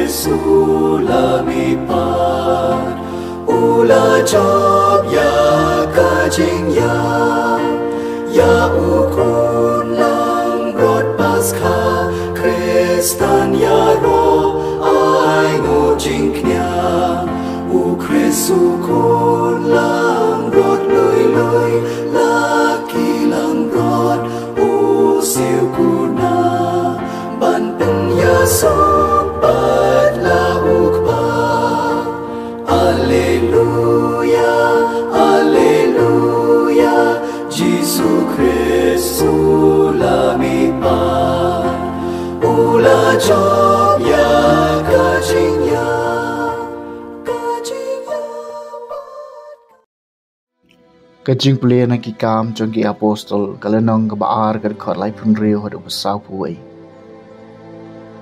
Sulamipat ula job ya kajing ya ukun lang rod paskha Kristan ya ro ai ngujing knya u Kristu kun lang rod lui laki lang rod u siu kuna ban pen ya sobat la ukpa Alleluia Alleluia Jesu Kristu lamipat ula job ya kajing ya Kajing pulih nak ikam jongki apostol kalenong kebaar kad lai pun rio hadu besau puai.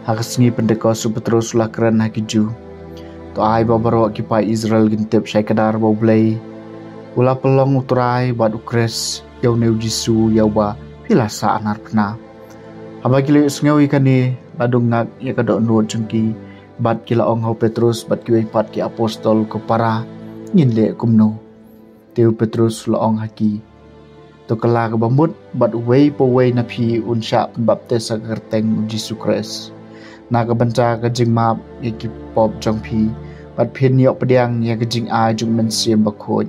Hakasni pendekau Petrus lah keren hakiju. To ai babaro kipai Israel gintip syai kadar boblei. Ula pelong uturai bad ukres yau neu jisu yau ba pilasa anar pena. Abagile sungawi kani ladung ngak ya kadok nuot jongki bad kila ong hau Petrus bad kiwai pat ki apostol ko para nginle kumno. Teu Petrus loong haki. To kala ke bambut bat wei po wei na phi unsha baptis sa kerteng Jesu Kristus. Na ka banca ka jing map ya ki pop jong phi bat phin yok pediang ya ka jing a jung men siem ba khoj.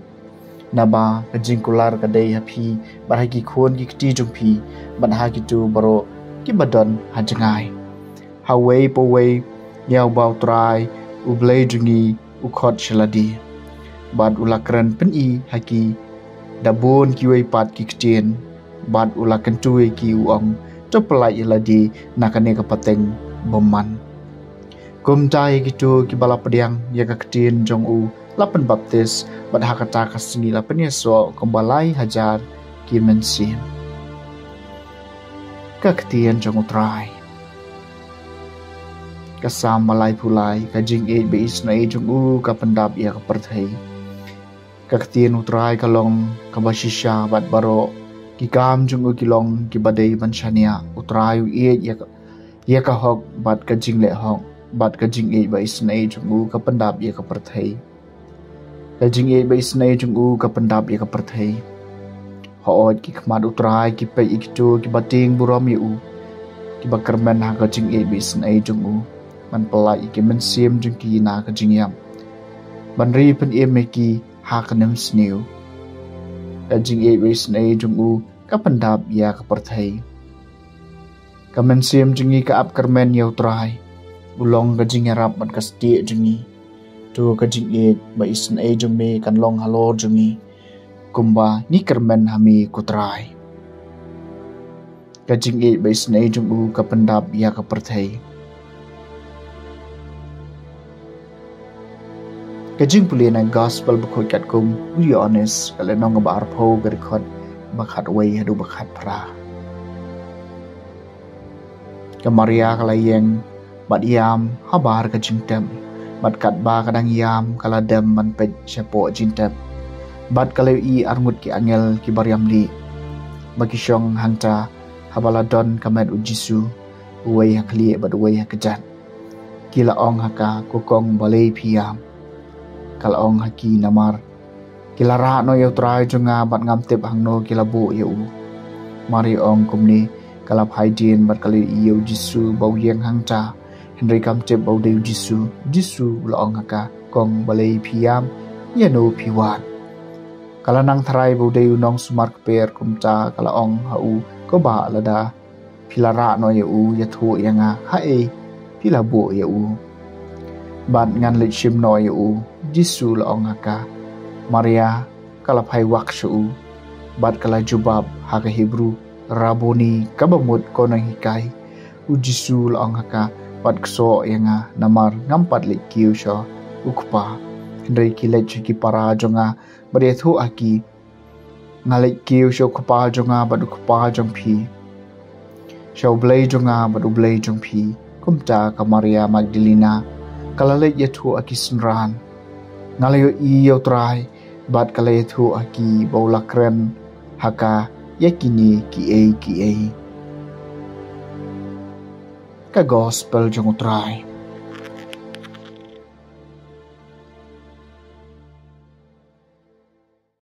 Na ba ka jing kular ka dei ha phi bat haki khon ki ti jong phi bat ha ki tu baro ki badon ha jangai. Ha wei po wei yau bau trai u blei jungi u khot shaladi. Bad ula keren peni haki dabon kiwai pat ki ktien bad ula kentui ki uang to pelai iladi nakane kapateng boman kum tai gitu ki bala pediang ya ka ktien jong u lapen baptis bad hakata kasni lapen yeso kembalai hajar ki mensim ka ktien jong utrai kasam malai pulai ka jing e be isna e jong u ka pendap ya ka perthai Kaktiin utrai kalong kabasisya bat baro kikam jung kilong kibadai banshania utrai iet ya ka hok bat kajing le hok bat kajing e ba isnai jung ka pendap ya ka perthai kajing e ba isnai jung ka pendap ya ka perthai hoot ki khmat utrai ki pe iktu ki bating buram yu ki bakarman ha kajing e ba isnai jung man pelai ki mensim jung ki na kajing yam banri pen e meki hakanem snew kajing e wis nei jungu ka pendap ya ka perthai kamen sim jungi ka ap kermen yau trai ulong kajing arab man ka sti jungi tu kajing e ba isn e jumi kan long halo jungi kumba ni kermen hami kutrai kajing e ba isn e jungu ka pendap ya ka perthai Kajing pulih na gospel bukhoi kat kum we honest kala nong ba arpho garkhot bakhat wei hadu bakhat pra Kamaria kala yeng bat yam habar kajing tem bat kat ba kadang yam kala dem man pej chapo jintem bat kala I arngut ki angel ki bariam li bagi syong hangta habaladon kamet ujisu wei hakli bat wei hakajat kila ong haka kokong balei piam kalong haki namar kilara no yo try junga bat ngam tip hangno kilabu yo mari ong kumni kalap haidin bat kali yo jisu bau yeng hangta henry kam tip bau de jisu laong haka kong balei piam ya no piwan kala nang tharai bau de nong sumar per kumta kala ong hau ko ba lada pilara no yo ya thu yanga ha e pilabu yo bat ngan le shim no yo Jisu laong haka Maria kalapai wakshu bat kala jubab haka Hebrew Raboni kabamut konang hikai Jisu laong haka bat kso yanga namar ngampat le kiu sho ukpa hendai kilet ki para jonga bariathu aki ngale kiu sho kupa jonga bat ukpa jong phi sho blai jonga bat ublai jong phi kumta ka Maria Magdalena kalale yathu aki sunran ngalayo iyo try bat kalayathu aki baulakren haka yakini ki a ka gospel jong try